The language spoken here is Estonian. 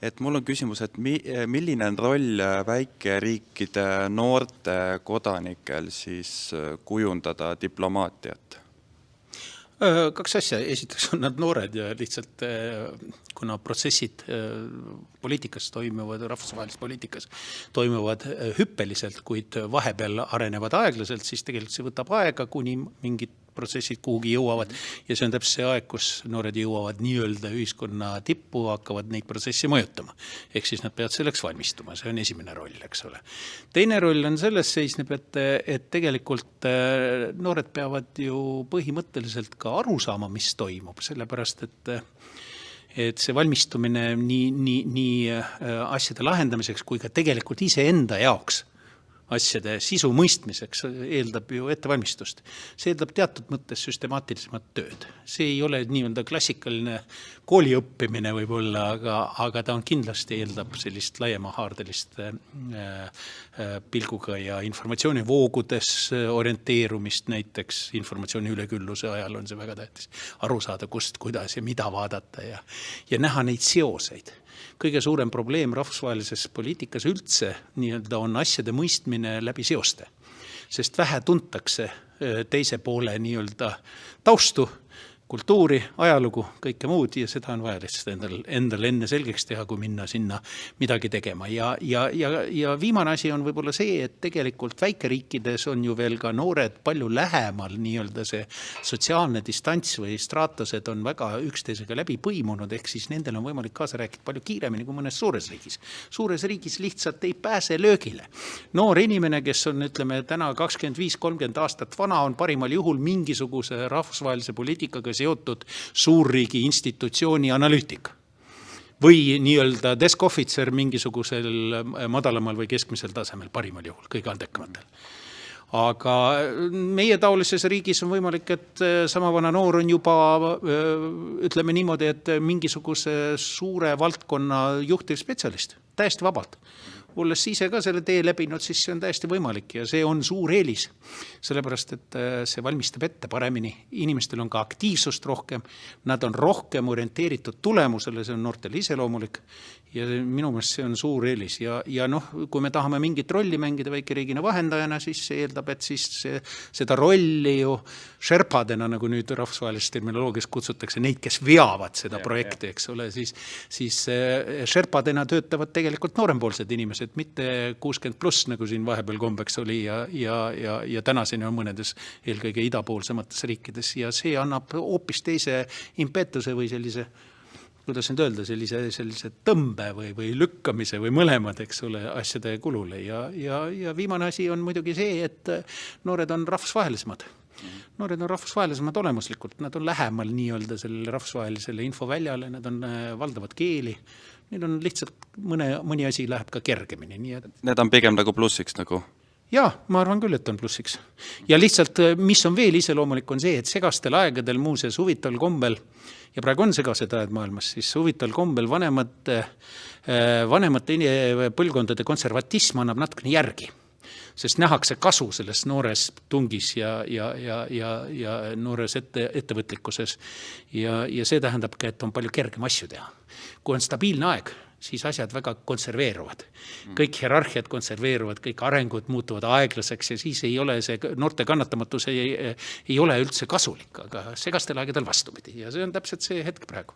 Et mul on küsimus, et milline on roll väikeriikide noorte kodanikel siis kujundada diplomaatiat? Kaks asja. Esiteks on nad noored ja lihtsalt kuna protsessid poliitikas toimuvad, rahvusvahelises poliitikas toimuvad hüppeliselt, kuid vahepeal arenevad aeglaselt, siis tegelikult see võtab aega, kuni mingid protsessid kuhugi jõuavad ja see on täpselt see aeg, kus noored jõuavad nii-öelda ühiskonna tippu, hakkavad neid protsessi mõjutama. Ehk siis nad peavad selleks valmistuma, see on esimene roll, eks ole. Teine roll on selles seisneb, et tegelikult noored peavad ju põhimõtteliselt ka aru saama, mis toimub, sellepärast et see valmistumine nii asjade lahendamiseks kui ka tegelikult iseenda jaoks asjade sisu mõistmiseks eeldab ju ettevalmistust. See eeldab teatud mõttes süstemaatilisemat tööd. See ei ole nii-öelda klassikaline kooliõppimine võib-olla, aga ta on kindlasti eeldab sellist laiemahaardelist pilguga ja informatsioonivoogudes orienteerumist, näiteks informatsiooni ülekülluse ajal on see väga tähtis. Aru saada, kust, kuidas ja mida vaadata ja näha neid seoseid. Kõige suurem probleem rahvusvahelises poliitikas üldse nii-öelda on asjade mõistmine läbi seoste, sest vähe tuntakse teise poole nii-öelda taustu, kultuuri, ajalugu, kõike muud ja seda on vaja lihtsalt endal enne selgeks teha, kui minna sinna midagi tegema. Ja viimane asi on võib-olla see, et tegelikult väikeriikides on ju veel ka noored palju lähemal, nii-öelda see sotsiaalne distants või straatused on väga üksteisega läbi põimunud, ehk siis nendel on võimalik kaasa rääkida palju kiiremini kui mõnes suures riigis. Suures riigis lihtsalt ei pääse löögile. Noor inimene, kes on, ütleme, täna 25-30 aastat vana, on parimal juhul mingisuguse rahvusvahelise poliitikaga seotud suurriigi institutsiooni analüütika või nii-öelda desk officer mingisugusel madalamal või keskmisel tasemel parimal juhul, kõige andekamatel. Aga meie taolises riigis on võimalik, et sama vana noor on juba, ütleme niimoodi, et mingisuguse suure valdkonna juhtiv spetsialist, täiesti vabalt. Olles ise ka selle tee läbinud, siis see on täiesti võimalik ja see on suur eelis. Sellepärast, et see valmistab ette paremini. Inimestel on ka aktiivsust rohkem, nad on rohkem orienteeritud tulemusele, see on noortel iseloomulik ja minu meelest see on suur eelis. Ja kui me tahame mingit rolli mängida väikeriigina vahendajana, siis see eeldab, et siis seda rolli ju šerpadena, nagu nüüd rahvusvahelises terminoloogias kutsutakse, neid, kes veavad seda projekti, eks ole, siis šerpadena töötavad tegelikult noorempoolsed inimesed, mitte 60+, nagu siin vahepeal kombeks oli ja tänaseni on mõnedes eelkõige idapoolsemates riikides ja see annab hoopis teise impetuse või sellise, kuidas nüüd öelda, sellise tõmbe või lükkamise või mõlemad, eks ole, asjade kulule ja viimane asi on muidugi see, et noored on rahvusvahelisemad. Noored on rahvusvahelisemad olemuslikult, nad on lähemal nii-öelda sellele rahvusvahelisele infoväljale, nad on valdavad keeli, need on lihtsalt mõni asi läheb ka kergemini. Need on pigem nagu plussiks nagu? Jaa, ma arvan küll, et on plussiks. Ja lihtsalt, mis on veel iseloomulik, on see, et segastel aegadel muuseas huvitaval kombel, ja praegu on segased ajad maailmas, siis huvitaval kombel vanemate põlvkondade konservatism annab natukene järgi, sest nähakse kasu selles noores tungis ja noores ettevõtlikkuses ja see tähendabki, et on palju kergem asju teha. Kui on stabiilne aeg, siis asjad väga konserveeruvad. Kõik hierarhiad konserveeruvad, kõik arengud muutuvad aeglaseks ja siis ei ole see noorte kannatamatus ei ole üldse kasulik, aga segastel aegadel vastupidi ja see on täpselt see hetk praegu.